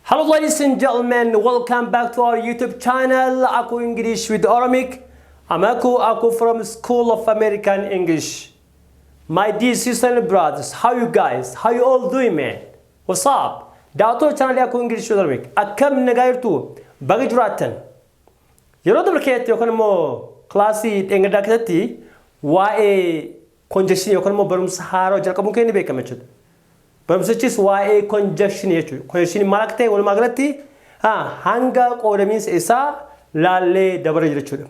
Hello ladies and gentlemen, welcome back to our YouTube channel, Aku English with Oromic. I'm Aku from School of American English. My dear sisters and brothers, how you guys? How you all doing, man? What's up? Daawwattoota channel Aku English with Oromic. Akkam nagaa jirtu baga jiraattan. Yeroo dabarkeetti yookaan immoo klaasii dheengaddaa keessatti waa'ee conjunction yookaan immoo barumsa haaraa jalqabuun keenya beekama jechuudha. Barumsichis waa'ee conjunction jechuudha. Conjunction maal akka ta'e walumaa galatti hanga qoodamiinsa isaa laallee dabaree jira jechuudha.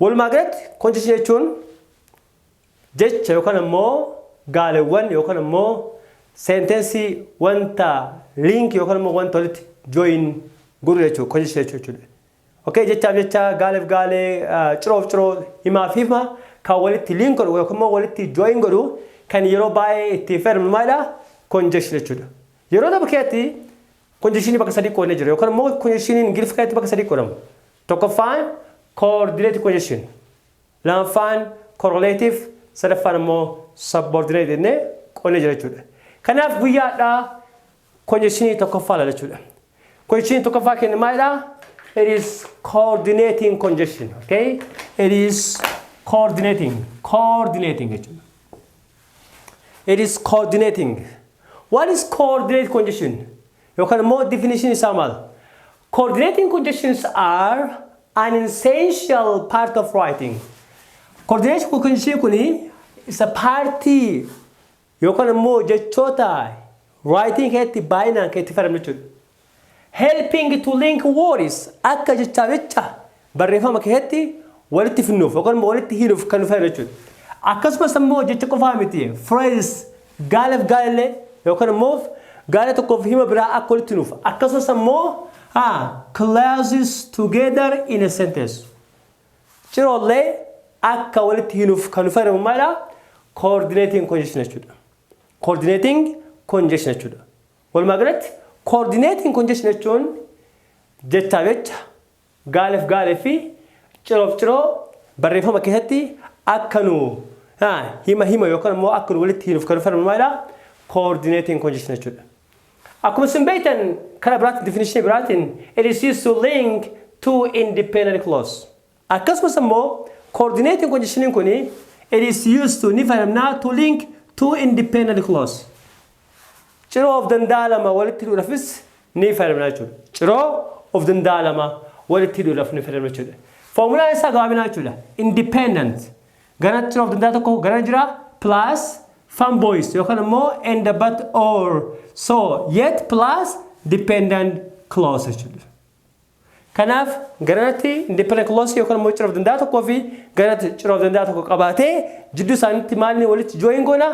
Walumaa galatti conjunction jechuun jecha yookaan immoo gaaleewwan yookaan immoo sentensii wanta link yookaan immoo wanta walitti join godhu jechuudha. Conjunction jechuudha. Okay, jecha gaaleef gaalee ciroof ciroo himaaf hima kan walitti link godhu yookaan immoo walitti join godhu kan yeroo baay'ee itti fayyadamnu maalidha? Conjunction jechuudha. Yeroo dabarkeetti conjunction bakka sadii qoodnee jira yookaan immoo conjunction Ingiliffaa bakka sadii qoodamu. Tokkoffaan coordinated conjunction, lammaffaan correlative, sadaffaan immoo subordinate jennee qoodnee jira jechuudha. Kanaaf guyyaadhaa conjunction tokkoffaa laala jechuudha. Conjunction tokkoffaa kenna maalidha? It is coordinating conjunction, okay? It is coordinating jechuudha. It is coordinating. What is coordinated conjunction? Yookaan immoo definition isaa maal? Coordinating conjunctions are an essential part of writing. Coordination conjunction kuni is a party yookaan immoo jechoota writing keessatti baay'inaan kan itti fayyadamnu jechuudha. Helping to link words akka jecha barreeffama keessatti walitti finnuuf yookaan immoo walitti hiruuf kan nu fayyadu jechuudha. Akkasumas immoo jecha qofaa miti phrase gaaleef gaalee yookaan immoo gaalee tokkoof hima biraa akka walitti hinuuf akkasumas immoo clauses together in a sentence. Ciroolee akka walitti hinuuf kan nu fayyadamu maalidha? Coordinating conjunction jechuudha. Coordinating conjunction jechuudha. Walumaa galatti coordinating conjunction jechuun jecha gaaleef gaalee fi ciroof ciroo barreeffama keessatti akka nu hima yookaan immoo akka nu walitti hinuuf kan nu fayyadamu maalidha? Coordinating conjunction jechuudha. Akkuma isin beektan kana biraatiin definition biraatiin it is used to link two independent clauses. Akkasumas immoo coordinating conjunction kuni it is used to ni fayyadamna to link two independent clauses. Ciroo of danda'a lama walitti hidhuudhaafis ni fayyadamna jechuudha. Ciroo of danda'a lama walitti hidhuudhaaf ni fayyadamna jechuudha. Formulaan isaa gabaabinaa jechuudha. Independent gara ciroo of danda'a tokko gara jira plus fanboys yookaan immoo and but or so yet plus dependent clause jechuudha. Kanaaf garanatti independent clause yookaan immoo ciroo of danda'a tokkoo fi garanatti ciroo of danda'a tokko qabaatee jidduu isaaniitti maalni walitti join goona?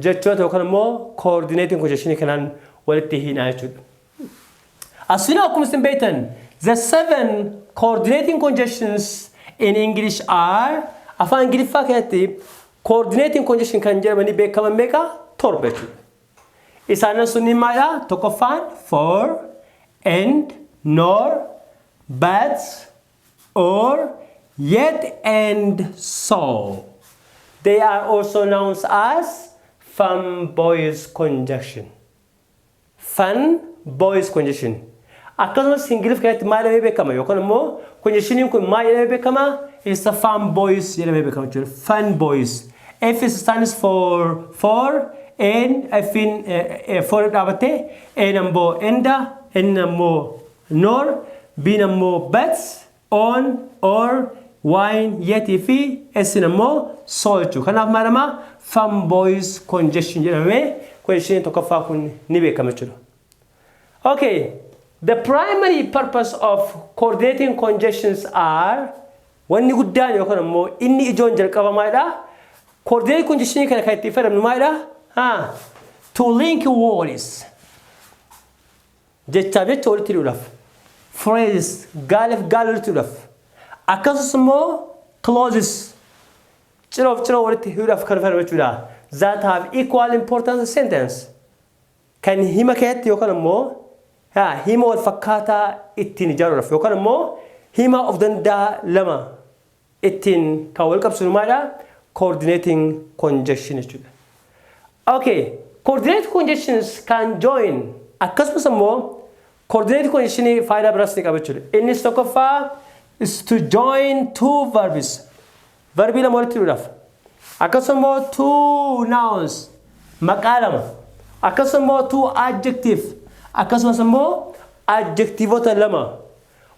Jechoota yookaan immoo coordinating conjunction kanaan walitti hidhaa jechuudha. As you know, akkuma isin beektan, the 7 coordinating conjunctions in English are afaan Ingiliffaa keessatti coordinating conjunction kan jedhamanii beekaman meeqa? 7 jechuudha. Isaanis sunniin maalidha? Tokkoffaan for, and, nor, but, or, yet, and so. They are also known as fun boys conjunction. Fun boys conjunction. Akkasumas Ingiliffaa keessatti maal jedhamee beekama yookaan immoo conjunctioniin kun maal jedhamee beekama? It's a fun boys jedhamee beekama jechuudha. Fun boys. F stands for and F in for dhaabattee N ammoo enda N ammoo nor B ammoo but on or wine yeti fi S ammoo so jechuudha. Kanaaf maalama fun boys conjunction jedhamee conjunction tokkoffaa kun ni beekama jechuudha. Okay, the primary purpose of coordinating conjunctions are wanni guddaan yookaan immoo inni ijoon jalqaba maalidha? Coordinating conjunction kana kan itti fayyadamnu maalidha? To link words. Jecha walitti hidhuudhaaf. Phrase gaaleef gaalee walitti hidhuudhaaf. Akkasumas immoo clauses ciroof ciroo walitti hidhuudhaaf kan fayyadamu jechuudha. That have equal importance sentence. Kan hima keessatti yookaan immoo hima wal fakkaataa ittiin ijaaruudhaaf yookaan immoo hima of danda'a lama ittiin kan wal qabsiisnu maalidha? Coordinating conjunction jechuudha. Okay, coordinated conjunctions can join akkasumas immoo coordinating condition fayda birasni qabachuudha. Innis tokkoffaa is to join two verbs. Verbi lama walitti hidhuudhaaf. Akkasumas two nouns maqaa lama. Akkasumas two adjective. Akkasumas immoo adjectivoota lama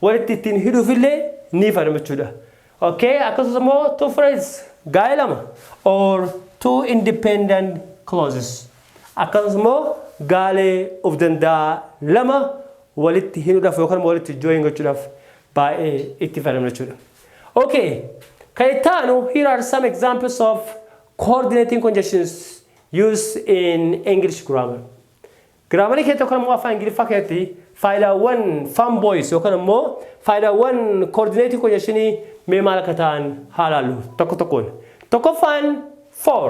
walitti ittiin hidhuufillee ni fayyadamuudha. Okay, akkasumas immoo two phrases gaa'e lama or two independent clauses. Akkasumas immoo gaalee of danda'a lama walitti hidhuudhaaf yookaan walitti join gochuudhaaf baay'ee itti fayyadamuudha. Okay, kaitaanu here are some examples of coordinating conjunctions used in English grammar. Grammar keetti yookaan immoo afaan Ingiliffaa keetti faayidaawwan fanboys yookaan immoo faayidaawwan coordinating conjunction mee maal akka ta'an haalaallu tokko tokkoon. Tokkoffaan for.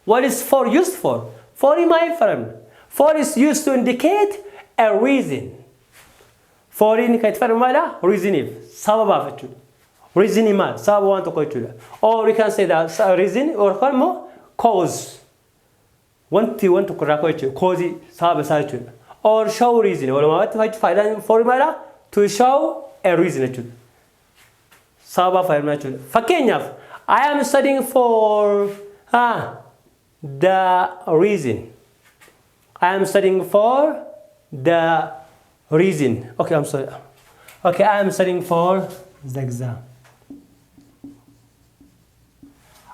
What is for used for? For in my firm. For is used to indicate a reason. For in kait firm mala reasoning. Sababa fechuudha. Reasoning mal sababa waan tokko jechuudha. Or we can say that reason or kalmo cause. Wanti tokko irraa ka'u jechuudha. Cause sababa isaa jechuudha. Or show reason. Walumaa faayidaan for mala to show a reason jechuudha. Sababa fayyadamna jechuudha. Fakkeenyaaf I am studying for the reason. I am studying for the reason. Okay, I'm sorry. Okay, I am studying for the exam.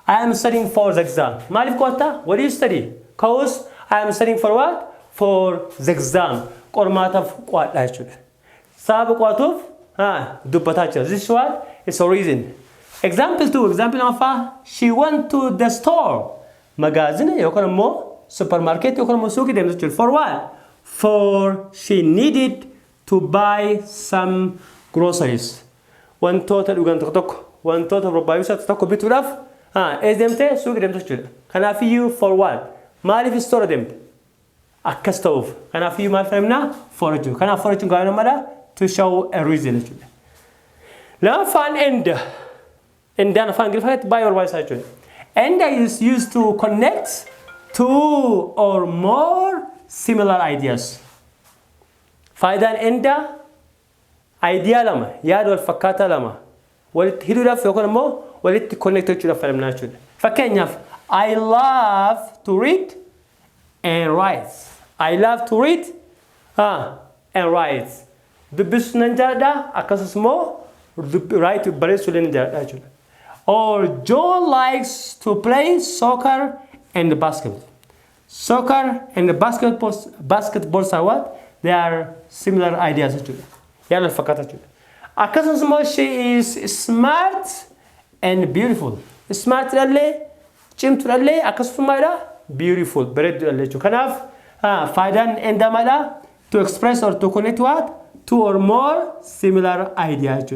I am studying for the exam. Malif kota? What do you study? Cause I am studying for what? For the exam. Qormaataaf qo'adha jechuudha. Sababa qo'atuuf dubbataa jira. This is what? It's a reason. Example 2. Example number she went to the store. Magazine yookaan immoo supermarket yookaan immoo suuqii deemte jechuudha. For what? For she needed to buy some groceries. Wantoota dhugan tokko wantoota barbaachisaa tokko bituudhaaf ees deemte suuqii deemte jechuudha. Kanaafiyyuu for what? Maaliif store deemte? Akkas ta'uuf. Kanaafiyyuu maal fayyadamna? For jechuudha. Kanaaf for jechuun gaa'ela mala to show a reason jechuudha. Lamaffaan end. Endaan afaan Ingiliffaatti baay'ee barbaachisaa jechuudha. And is used to connect two or more similar ideas. Faayidaan enda idea lama yaada wal fakkaataa lama walitti hidhuudhaaf yookaan immoo walitti connect gochuudhaaf fayyadamna jechuudha. Fakkeenyaaf I love to read and write. I love to read and write. Dubbisuu nan jaalladha akkasumas immoo write barreessuu nan jaalladha jechuudha. Or John likes to play soccer and basketball. Soccer and basketballs are what? They are similar ideas. She is smart and beautiful. Smart beautiful. To express or to connect what? Two or more similar ideas.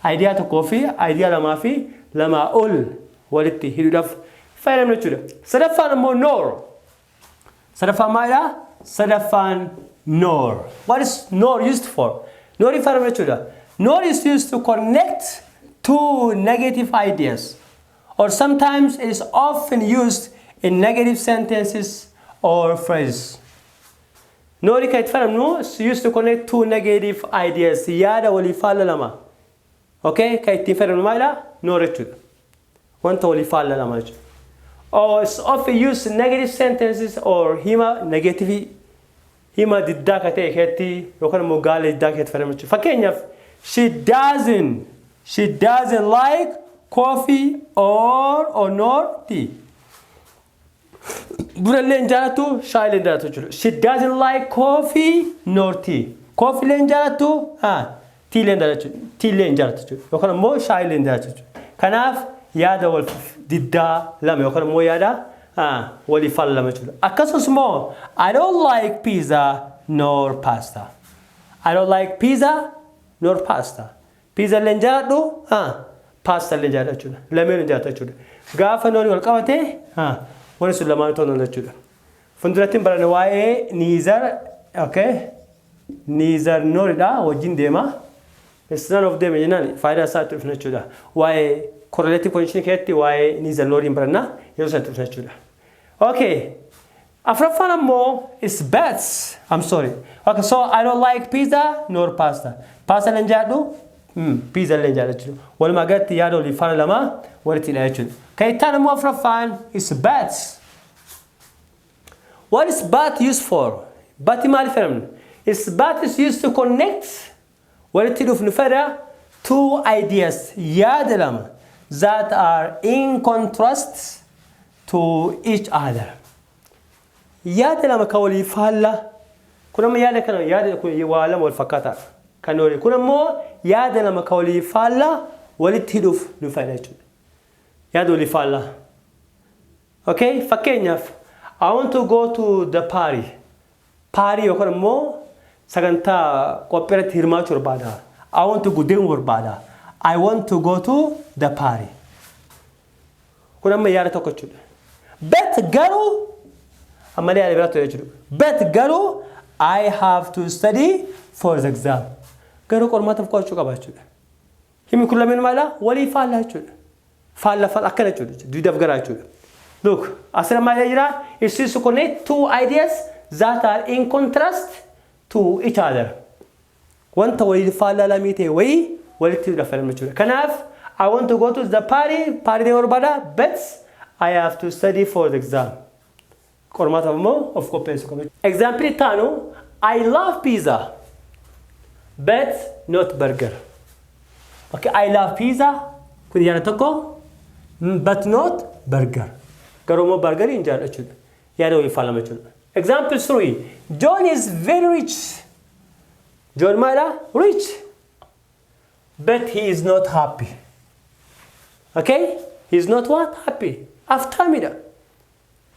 Idea to coffee, idea lamafi. Lama ol walitti hidhuudhaaf fayyadamna jechuudha. Sadaffaan immoo nor. Sadaffaan nor. What is nor used for? Nor fayyadamna jechuudha. Nor is used to connect two negative ideas. Or sometimes it is often used in negative sentences or phrases. Nor kan itti fayyadamnu is used to connect two negative ideas. Yaada walii faallaa lama. Okay, kan itti fayyadamnu maayidha? Nor jechuudha. Wanta walii faallaa lama jechuudha. Or it's often used in negative sentences or hima negative hima diddaa ka ta'e keetti yookaan immoo gaala diddaa keetti fayyadamu jechuudha. Fakkeenyaaf she doesn't like coffee or nor tea. Burallee hin jaalatu shaayillee hin jaalatu jechuudha. She doesn't like coffee nor tea. Coffee lee hin jaalatu tiilee hin jaalatu jechuudha. Yookaan immoo shaayillee hin jaalatu jechuudha. Kanaaf yaada wal diddaa lama yookaan immoo yaada walii faallaa lama jechuudha. Akkasumas immoo I don't like pizza nor pasta. I don't like pizza nor pasta. Pizza leen jaalladhu pasta leen jaalladhu jechuudha. Lameen jaalladhu jechuudha. Gaafa nooni wal qabate wani sun lamaan ta'uu jechuudha. Fuulduratti baranne waa'ee neither noridha wajjin deema. It's none of them jennaan faayidaa isaa itti dhufna jechuudha. Waa'ee correlative conjunction keetti waa'ee neither norin baranna yeroo isaa itti dhufna jechuudha. Okay. Afraffaan ammoo is bets. I'm sorry. Okay, so I don't like pizza nor pasta. Pasta len jaadhu, pizza len jaadhu. Walumaa galatti yaada olii faana lama walitti hidha jechuudha. Kan itti aanu ammoo afraffaan is bets. What is bat used for? Bati maaliif fayyadamna? Is bat is used to connect walitti hidhuuf nu fayyada two ideas yaada lama that are in contrast to each other. Yaada lama ka walii faalla. Kun amma yaada kana yaada kun waa lama wal fakkaata. Kan wali kun ammoo yaada lama ka walii faalla walitti hidhuuf nu fayyada jechuudha. Yaada walii faalla. Okay? Fakkeenyaaf I want to go to the party. Party yookaan ammoo sagantaa qopheerratti hirmaachuu barbaada. I want to go deemuu barbaada. I want to go to the party. Kun amma yaada tokko jechuudha. Bet garuu ammalee yaada biraatu jechuudha. Bet garuu I have to study for the exam. Garuu qormaataaf qo'achuu qaba jechuudha. Himi kun lameen maala walii faallaa jechuudha. Faallaa akkana jechuudha. Duudaaf garaa jechuudha. Look, asirra maal jira? It's used to connect two ideas that are in contrast to each other. Wanta walii faallaa lamii ta'e wayii walitti hidhamu jechuudha. Kanaaf I want to go to the party. Party deemuu barbaada. But I have to study for the exam. Qormaataaf immoo of qopheessuu qaba. Example itti aanu I love pizza but not burger. Okay, I love pizza. Kun yaada tokko but not burger. Garuu immoo burger hin jaalladhu jechuudha. Yaada walii faallama jechuudha. Example 3. John is very rich. John maala rich. But he is not happy. Okay? He is not what? Happy. Aftaamidha.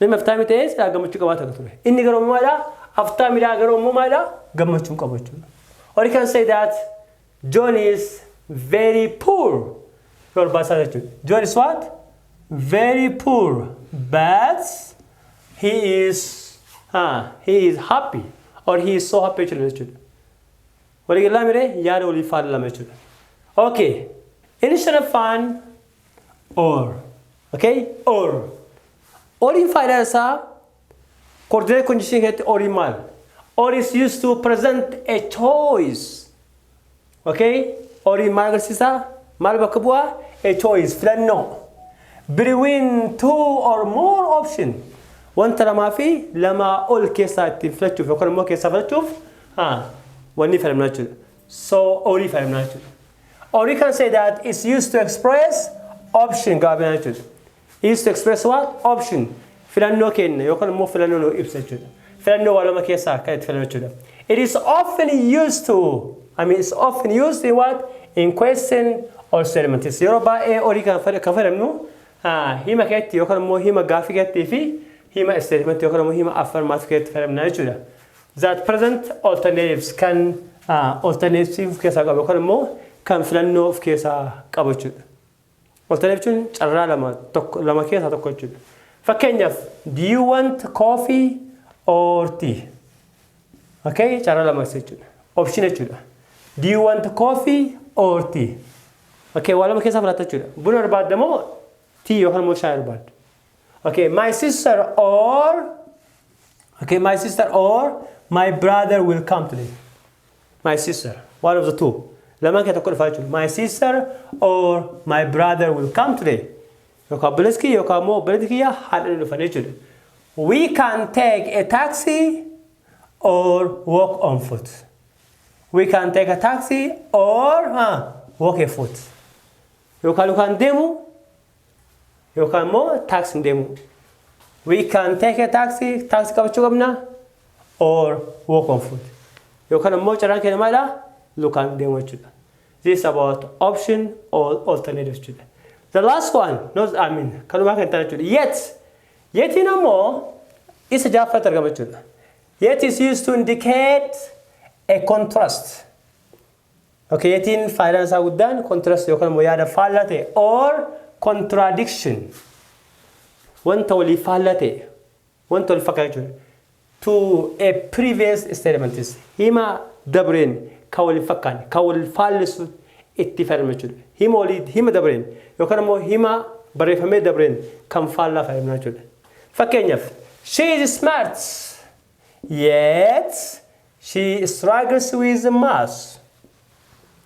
Namni aftaamii ta'es gammachuu qabaata ture. Inni garuu maala aftaamidha garuu immoo maala gammachuu qaba jechuudha. Or you can say that John is very poor. Your basa jechuudha. John is what? Very poor. But he is happy. Or he is so happy jechuudha. Walii galaa mire yaada walii faallama jechuudha. Okay. Instead of fun or. Okay? Or. Or in faayidaan coordinate conjunction hetti or in mal. Or is used to present a choice. Okay? Or in mal agarsiisa mal bakka bu'a a choice filannoo. Between two or more options. Wanta lamaa fi lama ol keessaa ittiin filachuuf yookaan immoo keessaa filachuuf wanni fayyadamna jechuudha. So or fayyadamna jechuudha. Or you can say that it's used to express option gaabina jechuudha. Used to express what? Option. Filannoo kenna yookaan immoo filannoo nu ibsa jechuudha. Filannoo waa lama keessaa kan itti fayyadamu jechuudha. It is often used to, it's often used in what? In question or statement. Yeroo baay'ee horii kan fayyadamnu hima keetti yookaan immoo hima gaafii keettii fi hima statement yookaan immoo hima affirmative keetti fayyadamna jechuudha. That present alternatives kan alternatives keessaa qabu yookaan immoo kan filannoo of keessaa qabu jechuudha. Alternative carraa lama keessaa tokko jechuudha. Fakkeenyaaf, do you want coffee or tea? Okay, carraa lama jechuudha. Option jechuudha. Do you want coffee or tea? Okay, waa lama keessaa filata jechuudha. Buna barbaadda moo tea yookaan immoo shaayii barbaadda? Okay, my sister or my brother will come today. My sister, one of the two. Lamaan kee tokko dhufa jechuudha. My sister or my brother will come today. Yookaan obboleessi kiyya yookaan immoo obboleettii kiyya haadha dhufa jechuudha. We can take a taxi or walk on foot. We can take a taxi or walk a foot. Yookaan deemu yookaan immoo taxi deemu. We can take a taxi qabachuu qabna or walk on foot. Yookaan immoo carraan keenya maadha? Lukaan deemu jechuudha. This is about option or alternatives jechuudha. The last one, kanumaa kan ta'an jechuudha. Yet immoo isa jaaffata argama jechuudha. Yet is used to indicate a contrast. Okay, yetiin faayidaan isaa guddaan contrast yookaan immoo yaada faallaa ta'e or contradiction. Wanta walii faallaa ta'e, wanta walii fakkaatu jechuudha. To a previous statement is hima dabreen ka walii fakkaan ka walii faallisu itti fayyadamu jechuudha. Hima dabreen yookaan immoo hima barreeffamee dabreen kan faallaa fayyadamna jechuudha. Fakkeenyaaf She is smart, yet she struggles with math.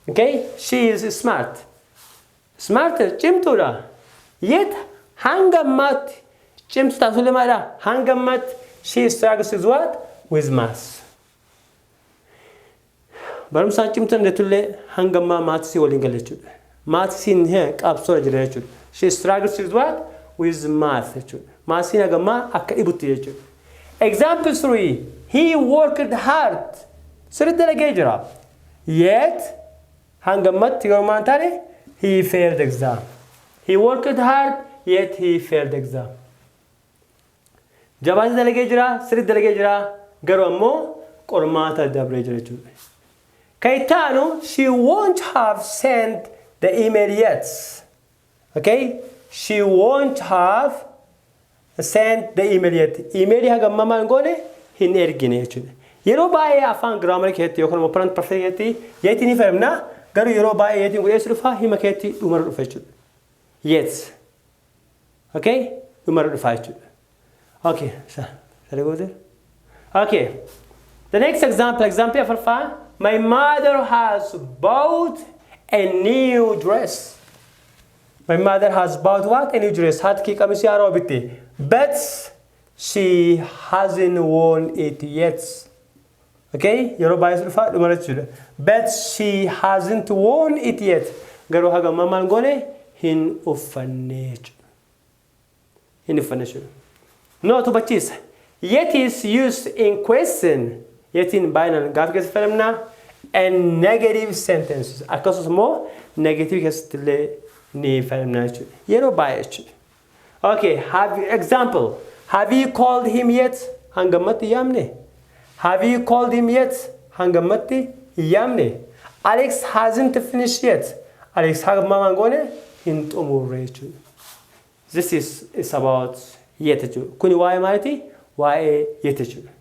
Okay? She is smart. Smart cimtuudha. Yet hangammat cimtu taasuu lamaadha. Hangammat she struggles with what? With math. Barumsaan cimtuun deetullee hangammaa maatisii waliin gala jechuudha. Maatisiin qabsoo jira jechuudha. She struggles with what? With math jechuudha. Maatisiin hagammaa akka dhibutti jechuudha. Example 3. He worked hard. Sirriitti dalagee jira. Yet hangammatti yeroo maan taane he failed exam. He worked hard, yet he failed exam. Jabaatee dalagee jira, sirriitti dalagee jira, garuu ammoo qormaata dabree jira jechuudha. Kaitaano, she won't have sent the email yet. Okay? She won't have sent the email yet. Email hagamma maan goone hin ergine jechuudha. Yeroo baay'ee afaan grammar keetti yookaan immoo present perfect keetti yetti ni fayyadamna. Garuu yeroo baay'ee yetti godheessu dhufa hima keetti dhumara dhufa jechuudha. Yet. Okay? Dhumara dhufa jechuudha. Okay. Shall I go there? Okay. The next example afalfaa. My mother has bought a new dress. My mother has bought what? A new dress. Haati qamisii haaraa bitte. But she hasn't worn it yet. Okay? Yeroo baay'ee dhufa dhumara jechuudha. But she hasn't worn it yet. Garuu hagamma maan goone hin uffanne jechuudha. Hin uffanne jechuudha. No tubachiisa. Yet is used in question. Yetiin baay'inaan gaafa keessa fayyadamna and negative sentences. Akkasumas immoo negative keessatti illee ni fayyadamna jechuudha. Yeroo baay'ee jechuudha. Okay, example. Have you called him yet? Hangammatti yaamne. Have you called him yet? Hangammatti yaamne. Alex hasn't finished yet. Alex hagamma maan goone hin xumurre jechuudha. This is about yet jechuudha. Kuni waa'ee maaliiti? Waa'ee yet jechuudha.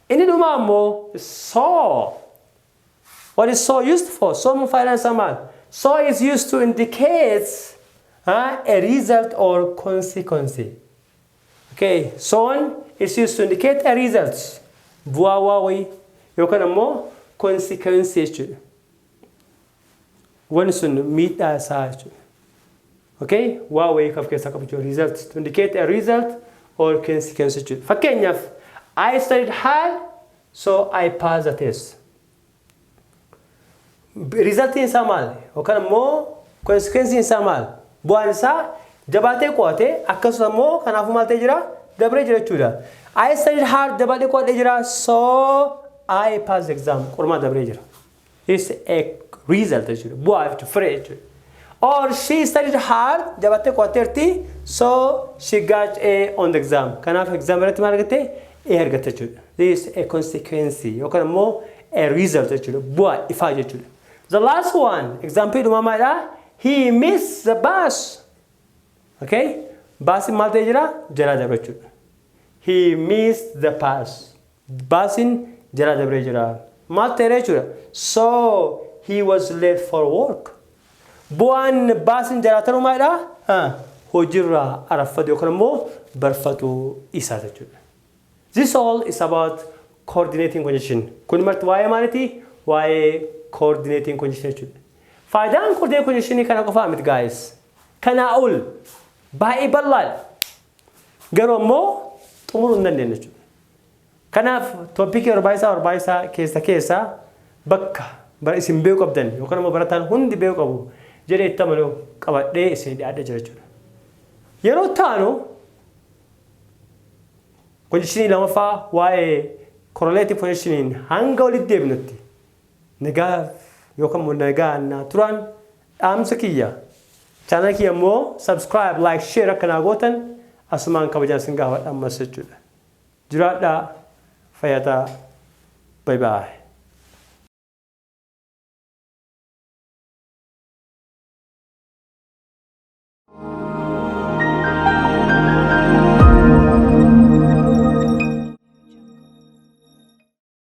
Inni dhumaa ammoo so. What is so used for? So mun faayidaan isaa maal? So is used to indicate a result or consequence. Okay, so is used to indicate a result. Bu'aa waa wayii yookaan ammoo consequence jechuudha. Wanni sun miidhaa isaa jechuudha. Okay, waa wayii of keessaa qabu jechuudha. Result to indicate a result or consequence jechuudha. Fakkeenyaaf I studied hard, so I passed the test. Result in samal, yookaan ammoo consequence in samal. Bu'aan isaa jabaatee qo'ate akkasumas ammoo kanaafuu maal ta'ee jira? Dabree jira jechuudha. I studied hard jabaatee qo'atee jira, so I passed the exam. Qormaa dabree jira. It's a result jechuudha. Bu'aa jechuudha, firee jechuudha. Or she studied hard jabaatee qo'ateerti, so she got A on the exam. Kanaaf exam irratti maal argatte? Ergata jechuudha. This is a consequence yookaan ammoo a result jechuudha. Bu'aa ifaa jechuudha. The last one, example dhumaamaadha. He missed the bus. Okay? Basiin maal ta'ee jira? Jalaa dabre jechuudha. He missed the bus. Basiin jalaa dabre jira. Maal ta'ee jechuudha? So he was late for work. Bu'aan basiin jalaa tarumaadha. Hojiirraa araffatu yookaan ammoo barfatu isaa jechuudha. This all is about coordinating conjunction. Kun marti waa'ee maaliiti? Waa'ee coordinating conjunction jechuudha. Faayidaan coordinating conjunction kana qofaa miti guys. Kanaa ol baay'ee bal'aadha. Garuu ammoo xumuruu hin dandeenye jechuudha. Kanaaf toopikii barbaachisaa keessa bakka bara isin beeku qabdan yookaan ammoo barataan hundi beeku qabu jedhee itti amanuu qabadhee isin dhiyaadhee jira jechuudha. Yeroo taanu conditionii lamaffaa waa'ee correlative conditioning hanga walitti deebinutti nagaa yookaan immoo nagaa naa turan dhaamsa kiyya. Channel kiyya immoo subscribe, like, share akkanaa gootan asumaan kabajaan isin gaafadha ammas jechuudha. Jiraadhaa fayyadaa. Bye bye.